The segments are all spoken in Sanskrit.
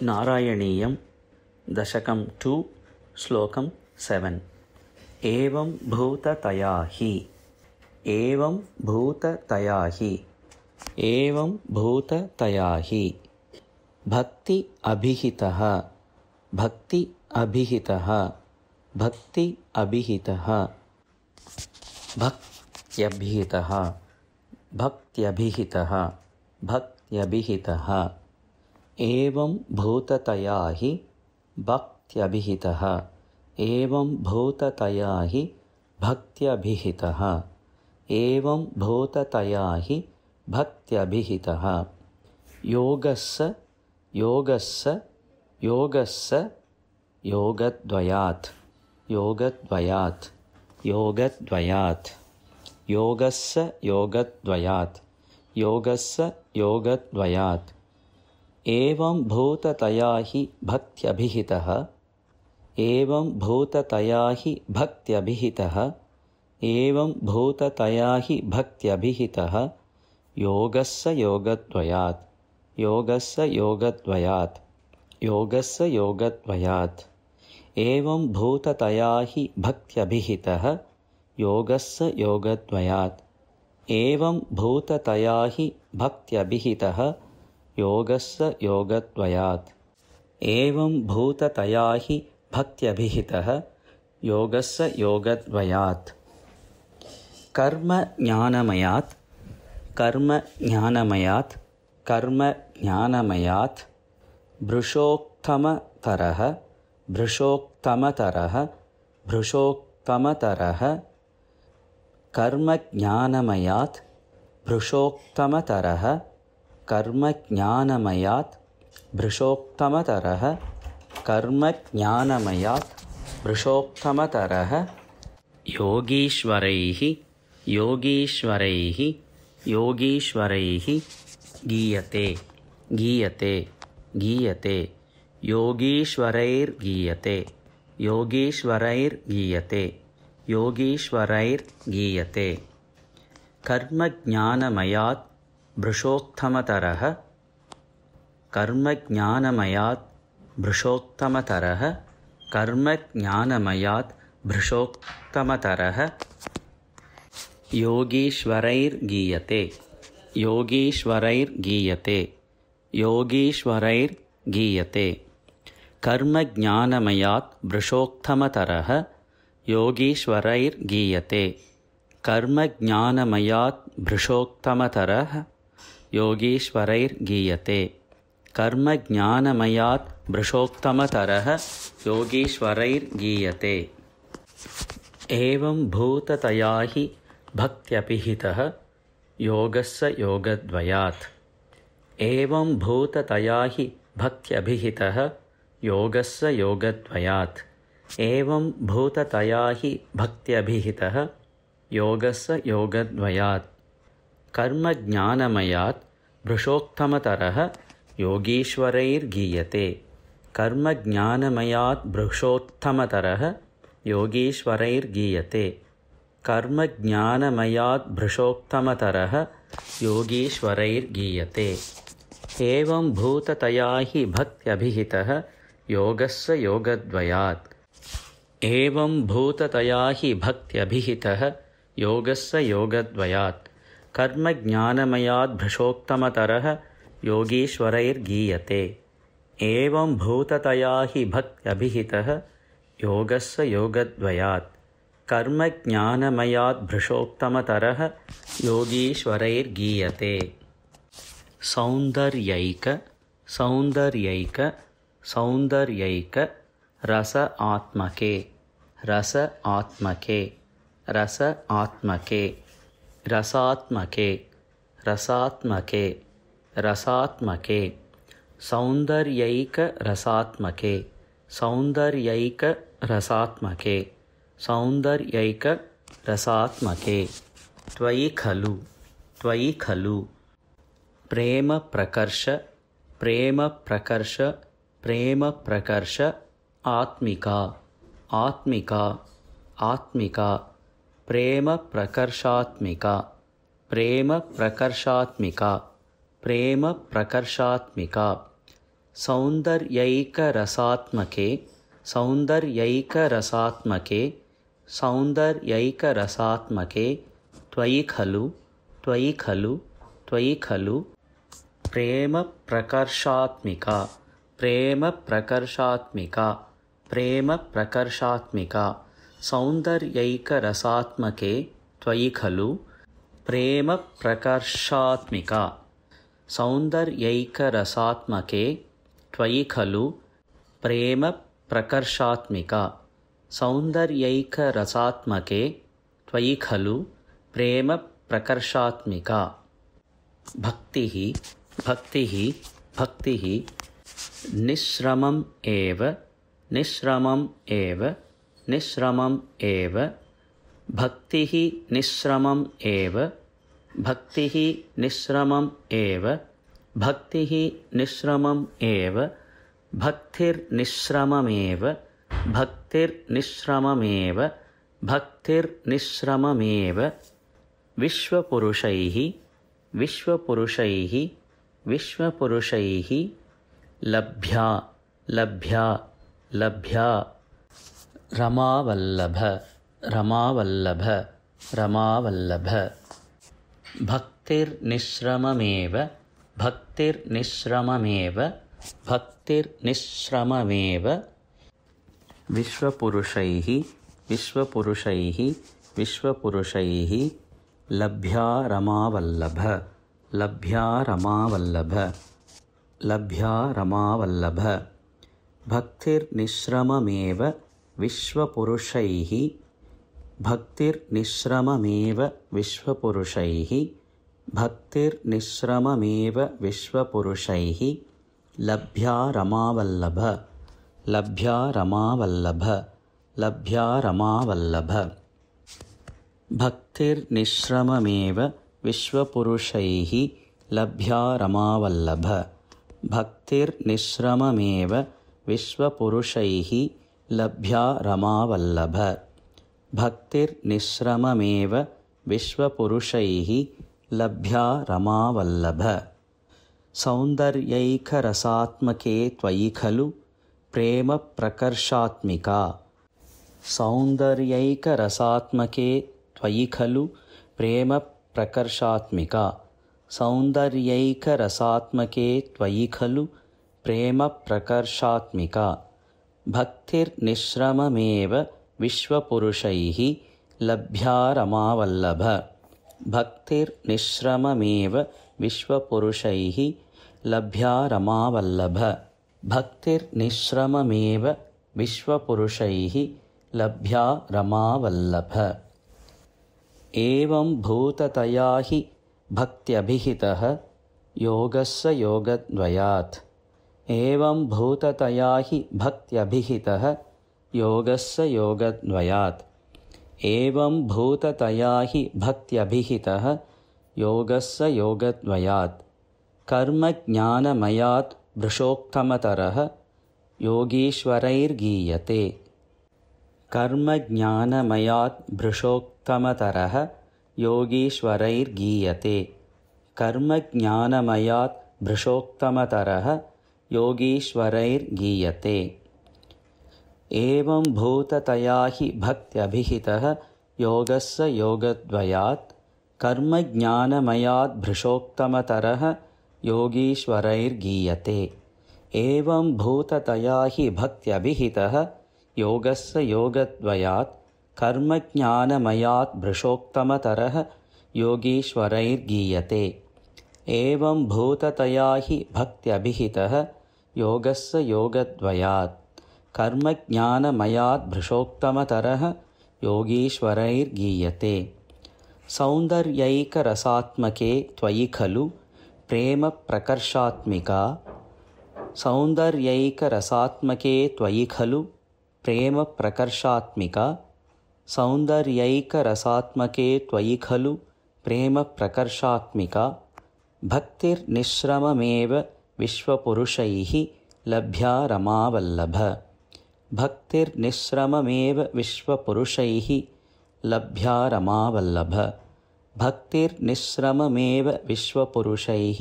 नारायणीयं दशकं 2 श्लोकं 7 एवं भूततया हि एवं भूततया हि एवं भूततया हि भक्ति अभिहितः भक्ति अभिहितः भक्ति अभिहितः भक्त्यभिहितः भक्त्यभिहितः भक्त्यभिहितः एवं भूततया हि भक्त्यभिहितः एवं भूततया हि भक्त्यभिहितः एवं भूततया हि भक्त्यभिहितः योगस्य योगस्य योगस्य योगद्वयात् योगद्वयात् योगद्वयात् योगस्य योगद्वयात् योगस्य योगद्वयात् एवं भूततया हि भक्त्यभिहितः एवं भूततया हि भक्त्यभिहितः एवं भूततया हि भक्त्यभिहितः योगस्य योगद्वयात् योगस्य योगद्वयात् योगस्य योगद्वयात् एवं भूततया हि भक्त्यभिहितः योगस्य योगद्वयात् एवं भूततया हि भक्त्यभिहितः योगस्य योगद्वयात् एवं भूततया हि भक्त्यभिहितः योगस्य योगद्वयात् कर्म ज्ञानमयात् कर्म ज्ञानमयात् कर्म ज्ञानमयात् भृशोक्तमतरः भृशोक्तमतरः भृशोक्तमतरः कर्म ज्ञानमयात् भृशोक्तमतरः कर्म ज्ञानमयात् भृशोक्तमतरः कर्म ज्ञानमयात् भृशोक्तमतरः योगीश्वरैः योगीश्वरैः योगीश्वरैः गीयते गीयते गीयते योगीश्वरैर्गीयते योगीश्वरैर्गीयते योगीश्वरैर्गीयते कर्मज्ञानमयात् भृशोक्तमतरः कर्मज्ञानमयात् भृशोक्तमतरः कर्मज्ञानमयात् भृशोक्तमतरः योगीश्वरैर्गीयते योगीश्वरैर्गीयते योगीश्वरैर्गीयते कर्मज्ञानमयात् भृशोक्तमतरः योगीश्वरैर्गीयते कर्मज्ञानमयात् भृशोक्तमतरः योगीश्वरैर्गीयते कर्मज्ञानमयात् भृशोक्तमतरः योगीश्वरैर्गीयते एवं भूततया हि भक्त्यभिहितः योगस्य योगद्वयात् एवं भूततया हि भक्त्यभिहितः योगस्य योगद्वयात् एवं भूततया हि भक्त्यभिहितः योगस्य योगद्वयात् कर्मज्ञानमयात् भृशोक्तमतरः योगीश्वरैर्गीयते कर्मज्ञानमयात् भृशोक्तमतरः योगीश्वरैर्गीयते कर्मज्ञानमयात् भृशोक्तमतरः योगीश्वरैर्गीयते एवं भूततया हि भक्त्यभिहितः योगस्य योगद्वयात् एवं भूततया हि भक्त्यभिहितः योगस्य योगद्वयात् कर्मज्ञानमयात् भृशोक्तमतरः योगीश्वरैर्गीयते एवं भूततया हि भक्त्यभिहितः योगस्य योगद्वयात् कर्मज्ञानमयात् भृशोक्तमतरः योगीश्वरैर्गीयते सौन्दर्यैक सौन्दर्यैक सौन्दर्यैक रस आत्मके रस आत्मके रस आत्मके रसात्मके रसात्मके रसात्मके सौन्दर्यैक रसात्मके सौन्दर्यैक रसात्मके सौन्दर्यैक रसात्मके त्वयि खलु प्रेम प्रकर्ष प्रेम प्रकर्ष प्रेम प्रकर्ष आत्मिका आत्मिका आत्मिका प्रेम प्रकर्षात्मिका प्रेम प्रकर्षात्मिका प्रेम प्रकर्षात्मिका सौन्दर्यैकरसात्मके सौन्दर्यैकरसात्मके सौन्दर्यैकरसात्मके त्वयि खलु त्वयि खलु त्वयि खलु प्रेमप्रकर्षात्मिका प्रेमप्रकर्षात्मिका प्रेमप्रकर्षात्मिका सौन्दर्यैकरसात्मके त्वयि खलु प्रेमप्रकर्षात्मिका सौन्दर्यैकरसात्मके त्वयि खलु प्रेमप्रकर्षात्मिका सौन्दर्यैकरसात्मके त्वयि खलु प्रेमप्रकर्षात्मिका भक्तिः भक्तिः भक्तिः निःश्रमम् एव निःश्रमम् एव निःश्रमम् एव भक्तिः निःश्रमम् एव भक्तिः निःश्रमम् एव भक्तिः निःश्रमम् एव भक्तिर्निःश्रममेव भक्तिर्निःश्रममेव भक्तिर्निःश्रममेव विश्वपुरुषैः विश्वपुरुषैः विश्वपुरुषैः लभ्या लभ्या लभ्या रमावल्लभ रमावल्लभ रमावल्लभ भक्तिर्निःश्रममेव भक्तिर्निःश्रममेव भक्तिर्निःश्रममेव विश्वपुरुषैः विश्वपुरुषैः विश्वपुरुषैः लभ्या रमावल्लभ लभ्या रमावल्लभ लभ्या रमावल्लभ भक्तिर्निःश्रममेव विश्वपुरुषैः भक्तिर्निःश्रममेव विश्वपुरुषैः भक्तिर्निःश्रममेव विश्वपुरुषैः लभ्या रमावल्लभ लभ्या रमावल्लभ लभ्या रमावल्लभ भक्तिर्निःश्रममेव विश्वपुरुषैः लभ्या रमावल्लभ भक्तिर्निःश्रममेव विश्वपुरुषैः लभ्या रमावल्लभ भक्तिर्निःश्रममेव विश्वपुरुषैः लभ्या रमावल्लभ सौन्दर्यैकरसात्मके त्वयि खलु प्रेमप्रकर्षात्मिका सौन्दर्यैकरसात्मके त्वयि खलु प्रेमप्रकर्षात्मिका सौन्दर्यैकरसात्मके त्वयि खलु प्रेमप्रकर्षात्मिका भक्तिर्निःश्रममेव विश्वपुरुषैः लभ्या रमावल्लभ भक्तिर्निःश्रममेव विश्वपुरुषैः लभ्या रमावल्लभ भक्तिर्निःश्रममेव विश्वपुरुषैः लभ्या रमावल्लभ एवं भूततया हि भक्त्यभिहितः योगस्य योगद्वयात् एवं भूततया हि भक्त्यभिहितः योगस्य योगद्वयात् एवं भूततया हि भक्त्यभिहितः योगस्य योगद्वयात् कर्मज्ञानमयात् भृशोक्तमतरः योगीश्वरैर्गीयते कर्मज्ञानमयात् भृशोक्तमतरः योगीश्वरैर्गीयते कर्मज्ञानमयात् भृशोक्तमतरः योगीश्वरैर्गीयते एवं भूततया हि भक्त्यभिहितः योगस्य योगद्वयात् कर्मज्ञानमयात् भृशोक्तमतरः योगीश्वरैर्गीयते एवं भूततया हि भक्त्यभिहितः योगस्य योगद्वयात् कर्मज्ञानमयात् भृशोक्तमतरः योगीश्वरैर्गीयते एवं भूततया हि भक्त्यभिहितः योगस्य योगद्वयात् कर्मज्ञानमयात् भृशोक्तमतरः योगीश्वरैर्गीयते सौन्दर्यैकरसात्मके त्वयि खलु प्रेमप्रकर्षात्मिका सौन्दर्यैकरसात्मके त्वयि खलु प्रेमप्रकर्षात्मिका सौन्दर्यैकरसात्मके त्वयि खलु प्रेमप्रकर्षात्मिका भक्तिर्निःश्रममेव विश्वपुरुषैः लभ्या रमावल्लभ भक्तिर्निःश्रममेव विश्वपुरुषैः लभ्या रमावल्लभ भक्तिर्निःश्रममेव विश्वपुरुषैः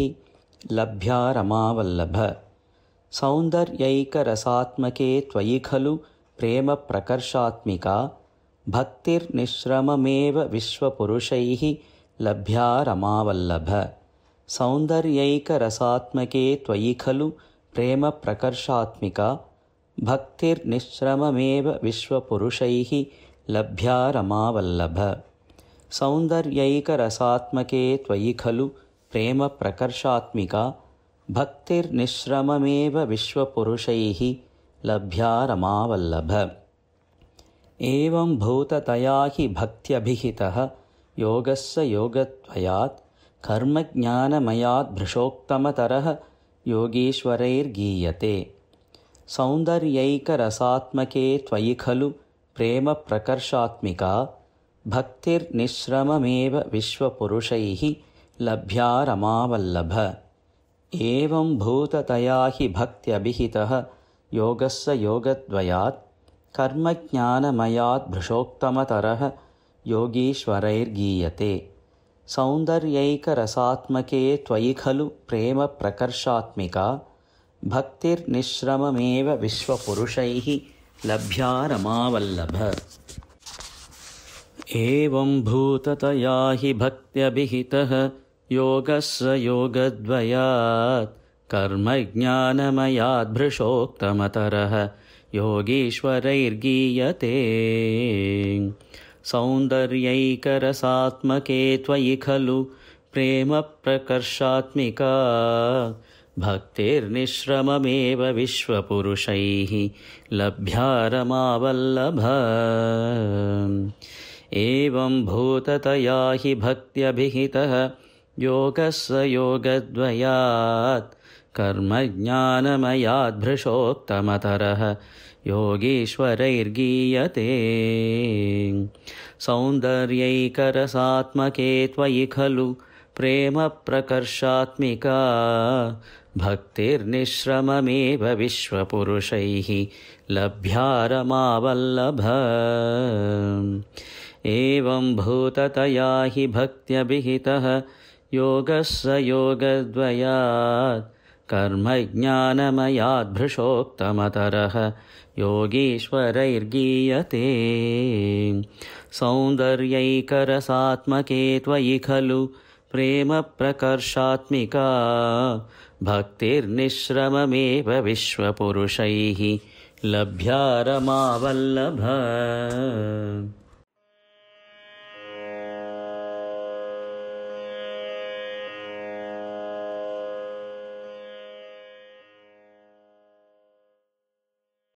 लभ्या रमावल्लभ सौन्दर्यैकरसात्मके त्वयि खलु प्रेमप्रकर्षात्मिका भक्तिर्निःश्रममेव विश्वपुरुषैः लभ्या रमावल्लभ सौन्दर्यैकरसात्मके त्वयि खलु प्रेमप्रकर्षात्मिका भक्तिर्निःश्रममेव विश्वपुरुषैः लभ्या रमावल्लभ सौन्दर्यैकरसात्मके त्वयि खलु प्रेमप्रकर्षात्मिका भक्तिर्निःश्रममेव विश्वपुरुषैः लभ्या रमावल्लभ एवं भूततया हि भक्त्यभिहितः योगस्य योगद्वयात् कर्मज्ञानमयात् भृशोक्तमतरः योगीश्वरैर्गीयते सौन्दर्यैकरसात्मके त्वयि खलु प्रेमप्रकर्षात्मिका भक्तिर्निःश्रममेव विश्वपुरुषैः लभ्या रमावल्लभ एवं भूततया हि भक्त्यभिहितः योगस्य योगद्वयात् कर्मज्ञानमयात् भृशोक्तमतरः योगीश्वरैर्गीयते सौन्दर्यैकरसात्मके त्वयि खलु प्रेमप्रकर्षात्मिका भक्तिर्निःश्रममेव विश्वपुरुषैः लभ्या रमावल्लभ एवं भूततया हि भक्त्यभिहितः योगस्य योगद्वयात् कर्मज्ञानमयात् भृशोक्तमतरः योगीश्वरैर्गीयते सौन्दर्यैकरसात्मके त्वयि खलु प्रेमप्रकर्षात्मिका भक्तिर्निःश्रममेव विश्वपुरुषैः लभ्या रमावल्लभ एवं भूततया हि भक्त्यभिहितः योगस्य योगद्वयात् कर्मज्ञानमयात् भृशोक्तमतरः योगीश्वरैर्गीयते सौन्दर्यैकरसात्मके त्वयि खलु प्रेमप्रकर्षात्मिका भक्तिर्निःश्रममेव विश्वपुरुषैः लभ्या रमावल्लभ एवं भूततया हि भक्त्यभिहितः योगस्य योगद्वयात् कर्मज्ञानमयात् भृशोक्तमतरः योगीश्वरैर्गीयते सौन्दर्यैकरसात्मके त्वयि खलु प्रेमप्रकर्षात्मिका भक्तिर्निःश्रममेव विश्वपुरुषैः लभ्या रमावल्लभ